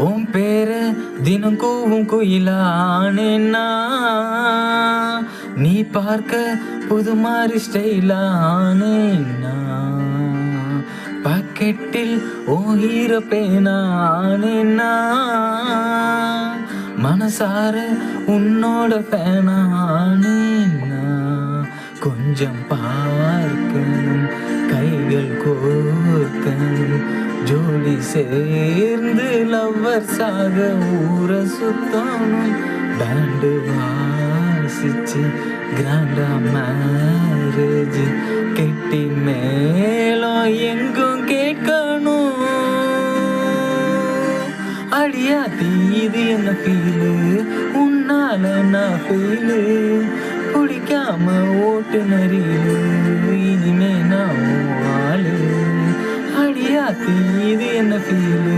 உன் பேர தினம் கூவும் குயிலானேன்னா நீ பார்க்க புது மாதிரி ஸ்டைலானேன்னா பாக்கெட்டில் ஓ ஹீர பேனானேன்னா மனசார உன்னோட பேனானேன்னா கொஞ்சம் பார்க்கணும் கைகள் கோர்க்கணும் ஜோடி சேர்ந்து லவ்வர்ஸாக ஊர சுத்தணும் பேண்டு வாசிச்சு கிராண்டா மேரேஜ் கெட்டி மேலும் எங்கும் கேட்கணும். அடியா தீது என்ன ஃபீலு உன்னால நான் ஃபீலு பிடிக்காம ஓட்டு நரியிலு இனிமே நான் ஆளு. அடியா தீது என்ன ஃபீலு